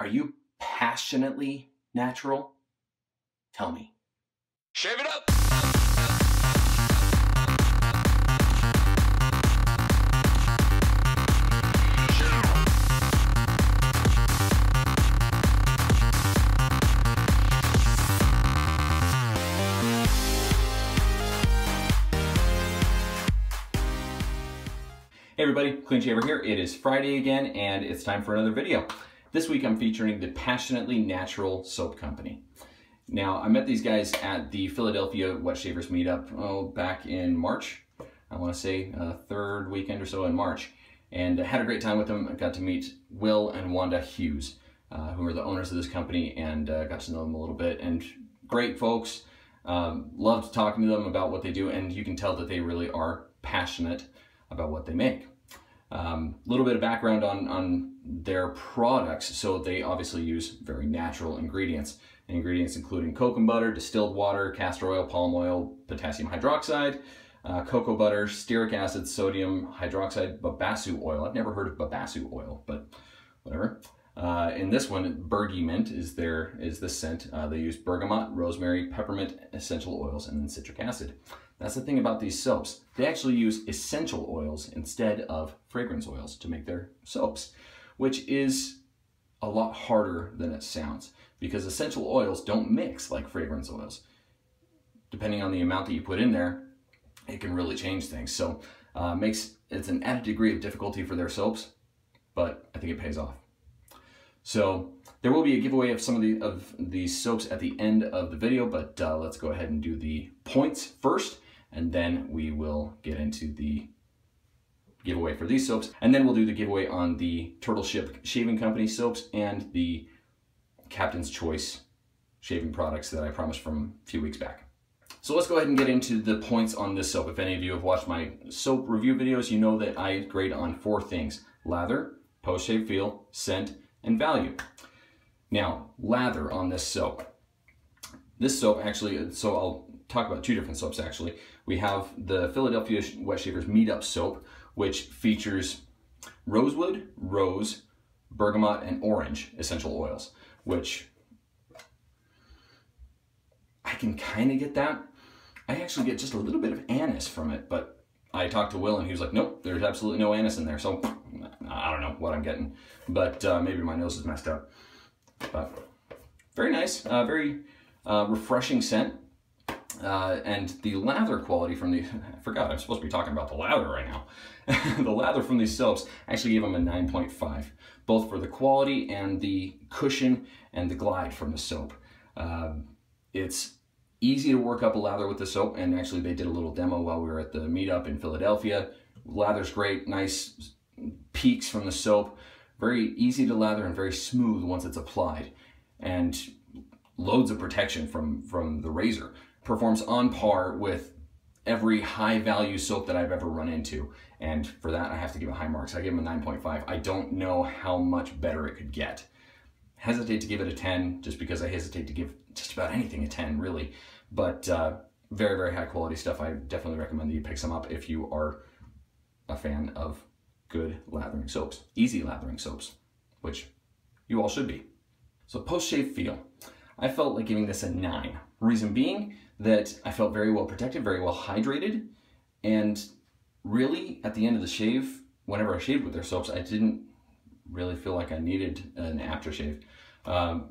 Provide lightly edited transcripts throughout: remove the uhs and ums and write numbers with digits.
Are you passionately natural? Tell me. Shave it up! Hey everybody, Clean Shaver here. It is Friday again and it's time for another video. This week I'm featuring the Passionately Natural Soap Company. Now I met these guys at the Philadelphia Wet Shavers meetup back in March. I want to say third weekend or so in March, and I had a great time with them. I got to meet Will and Wanda Hughes, who are the owners of this company, and got to know them a little bit. And great folks. Loved talking to them about what they do, and you can tell that they really are passionate about what they make. A little bit of background on their products. So they obviously use very natural ingredients. Ingredients including cocoa butter, distilled water, castor oil, palm oil, potassium hydroxide, cocoa butter, stearic acid, sodium hydroxide, babassu oil. I've never heard of babassu oil, but whatever. In this one, Bergey Mint is the scent. They use bergamot, rosemary, peppermint, essential oils, and then citric acid. That's the thing about these soaps. They actually use essential oils instead of fragrance oils to make their soaps, which is a lot harder than it sounds, because essential oils don't mix like fragrance oils. Depending on the amount that you put in there, it can really change things. So it's an added degree of difficulty for their soaps, but I think it pays off. So there will be a giveaway of some of these soaps at the end of the video, but let's go ahead and do the points first, and then we will get into the giveaway for these soaps, and then we'll do the giveaway on the Turtle Ship Shaving Company soaps and the Captain's Choice shaving products that I promised from a few weeks back. So let's go ahead and get into the points on this soap. If any of you have watched my soap review videos, you know that I grade on 4 things: lather, post-shave feel, scent, and value. Now, lather on this soap. This soap actually, so I'll talk about 2 different soaps actually. We have the Philadelphia Wet Shavers Meetup soap, which features rosewood, rose, bergamot, and orange essential oils, which I can kind of get that. I actually get just a little bit of anise from it, but I talked to Will and he was like, nope, there's absolutely no anise in there. So I don't know what I'm getting, but maybe my nose is messed up. But very nice, very refreshing scent. And the lather quality from the, I forgot, I'm supposed to be talking about the lather right now. The lather from these soaps actually gave them a 9.5, both for the quality and the cushion and the glide from the soap. It's easy to work up a lather with the soap, and actually they did a little demo while we were at the meetup in Philadelphia. Lather's great, nice peaks from the soap, very easy to lather and very smooth once it's applied, and loads of protection from the razor. Performs on par with every high value soap that I've ever run into, and for that I have to give it high marks. I give them a 9.5. I don't know how much better it could get. Hesitate to give it a 10 just because I hesitate to give just about anything a 10 really, but very, very high quality stuff. I definitely recommend that you pick some up if you are a fan of good lathering soaps, easy lathering soaps, which you all should be. So post-shave feel, I felt like giving this a 9. Reason being that I felt very well protected, very well hydrated, and really at the end of the shave, whenever I shaved with their soaps, I didn't really feel like I needed an aftershave.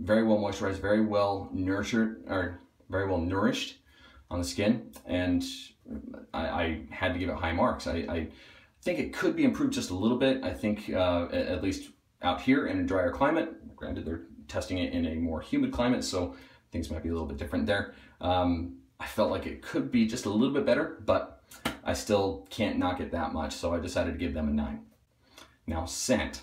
Very well moisturized, very well nurtured, or very well nourished on the skin, and I had to give it high marks. I think it could be improved just a little bit. I think at least out here in a drier climate, granted they're testing it in a more humid climate, so things might be a little bit different there. I felt like it could be just a little bit better, but I still can't knock it that much, so I decided to give them a 9. Now, scent.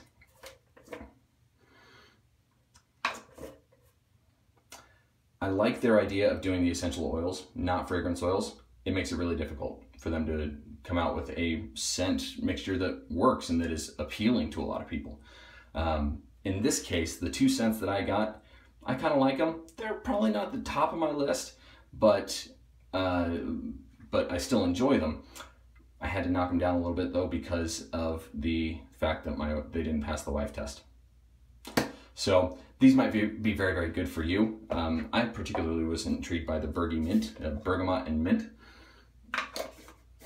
I like their idea of doing the essential oils, not fragrance oils. It makes it really difficult for them to come out with a scent mixture that works and that is appealing to a lot of people. In this case, the 2 scents that I got, I kind of like them. They're probably not the top of my list, but I still enjoy them. I had to knock them down a little bit though because of the fact that they didn't pass the wife test. So these might be very, very good for you. I particularly was intrigued by the Bergey Mint, bergamot and mint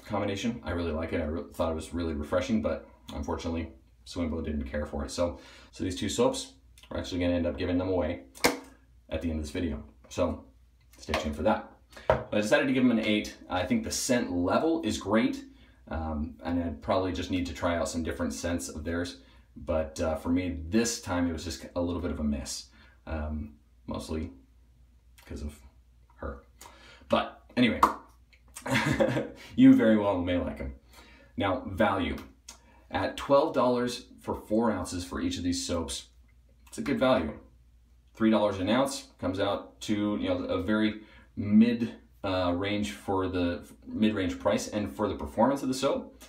combination. I really like it. I thought it was really refreshing, but unfortunately, Swimbo didn't care for it. So these two soaps, we're actually going to end up giving them away at the end of this video. So stay tuned for that. But I decided to give them an 8. I think the scent level is great, and I probably just need to try out some different scents of theirs. But for me, this time it was just a little bit of a miss, mostly because of her. But anyway, you very well may like them. Now, value. At $12 for 4 ounces for each of these soaps, it's a good value. $3 an ounce comes out to, you know, a very mid-range for the mid-range price, and for the performance of the soap,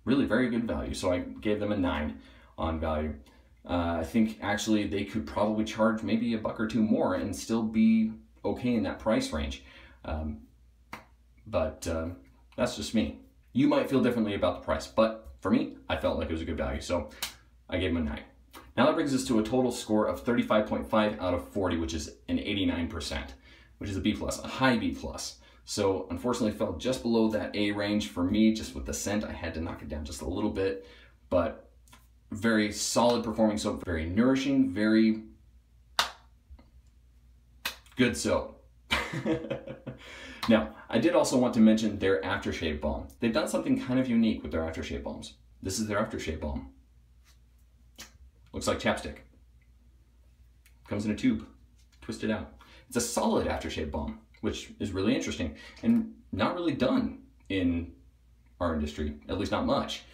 really very good value. So I gave them a 9 on value. I think actually they could probably charge maybe $1 or $2 more and still be okay in that price range. But that's just me. You might feel differently about the price, but for me, I felt like it was a good value, so I gave them a 9. Now that brings us to a total score of 35.5 out of 40, which is an 89%, which is a B+, a high B+. So unfortunately fell just below that A range for me. Just with the scent, I had to knock it down just a little bit, but very solid performing soap, very nourishing, very good soap. Now, I did also want to mention their aftershave balm. They've done something kind of unique with their aftershave balms. This is their aftershave balm. Looks like chapstick. Comes in a tube, twisted out. It's a solid aftershave balm, which is really interesting and not really done in our industry, at least not much.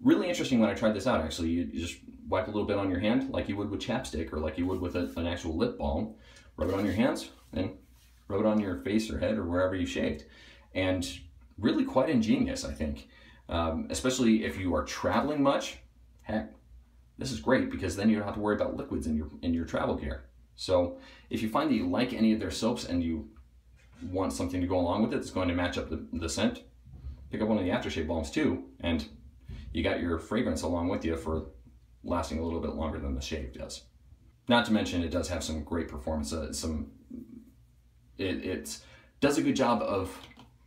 Really interesting when I tried this out, actually. You just wipe a little bit on your hand like you would with chapstick, or like you would with an actual lip balm. Rub it on your hands, and rub it on your face or head or wherever you shaved. And really quite ingenious, I think. Especially if you are traveling much. Heck, this is great, because then you don't have to worry about liquids in your travel gear. So if you find that you like any of their soaps and you want something to go along with it that's going to match up the scent, pick up one of the aftershave balms too, and you got your fragrance along with you for lasting a little bit longer than the shave does. Not to mention, it does have some great performance. It does a good job of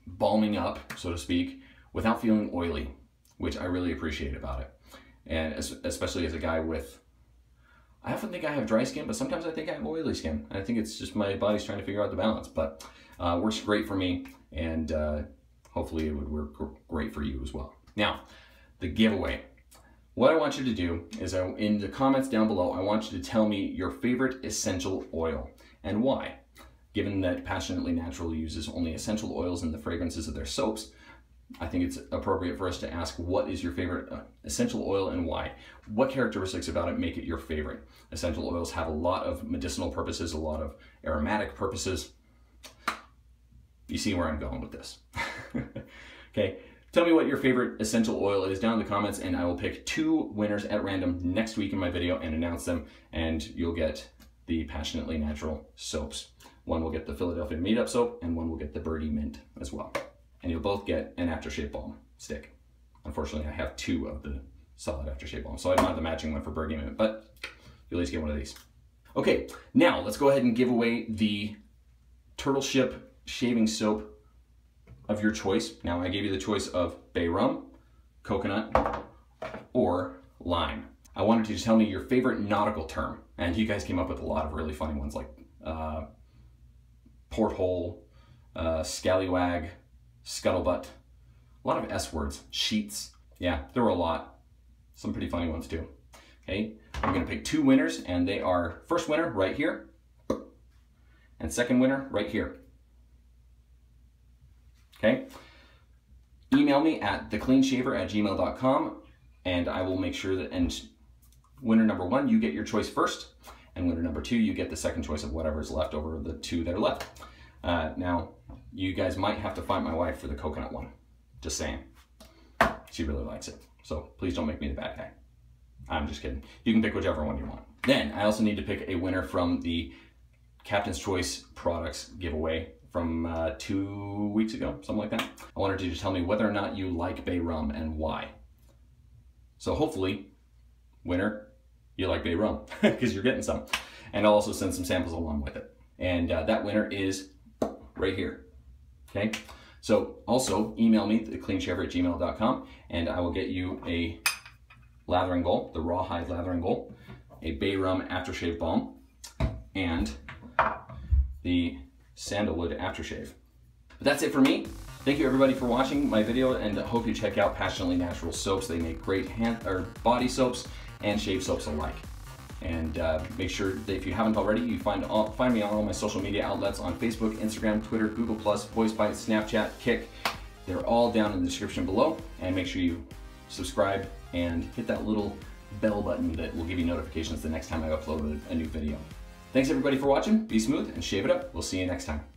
balming up, so to speak, without feeling oily, which I really appreciate about it. And especially as a guy with, I often think I have dry skin, but sometimes I think I have oily skin. I think it's just my body's trying to figure out the balance, but works great for me, and hopefully it would work great for you as well. Now, the giveaway. What I want you to do is, in the comments down below, I want you to tell me your favorite essential oil and why. Given that Passionately Natural uses only essential oils in the fragrances of their soaps, I think it's appropriate for us to ask, what is your favorite essential oil and why? What characteristics about it make it your favorite? Essential oils have a lot of medicinal purposes, a lot of aromatic purposes. You see where I'm going with this. Okay, tell me what your favorite essential oil is down in the comments, and I will pick 2 winners at random next week in my video and announce them, and you'll get the Passionately Natural soaps. One will get the Philadelphia Meetup soap, and one will get the Bergey Mint as well. And you'll both get an aftershave balm stick. Unfortunately, I have 2 of the solid aftershave balms, so I don't have the matching one for Bergey Mint, but you'll at least get one of these. Okay, now let's go ahead and give away the Turtle Ship shaving soap of your choice. Now, I gave you the choice of bay rum, coconut, or lime. I wanted you to tell me your favorite nautical term, and you guys came up with a lot of really funny ones, like porthole, scallywag, scuttlebutt, a lot of S words, sheets. Yeah, there were a lot. Some pretty funny ones too. Okay, I'm gonna pick 2 winners, and they are first winner right here, and second winner right here. Okay, email me at thecleanshaver@gmail.com, and I will make sure that, and winner number 1, you get your choice first, and winner number 2, you get the second choice of whatever's left over the 2 that are left. Now, you guys might have to fight my wife for the coconut one. Just saying. She really likes it. So please don't make me the bad guy. I'm just kidding. You can pick whichever one you want. Then I also need to pick a winner from the Captain's Choice products giveaway from 2 weeks ago, something like that. I wanted you to tell me whether or not you like bay rum and why. So hopefully, winner, you like bay rum, because you're getting some. And I'll also send some samples along with it. And that winner is right here, okay? So also email me, thecleanshaver@gmail.com, and I will get you a lathering bowl, the rawhide lathering bowl, a bay rum aftershave balm, and the sandalwood aftershave. But that's it for me. Thank you everybody for watching my video, and I hope you check out Passionately Natural soaps. They make great body soaps and shave soaps alike. And make sure that if you haven't already, you find me on all my social media outlets on Facebook, Instagram, Twitter, Google+, Voicebyte, Snapchat, Kick. They're all down in the description below. And make sure you subscribe and hit that little bell button that will give you notifications the next time I upload a new video. Thanks everybody for watching. Be smooth and shave it up. We'll see you next time.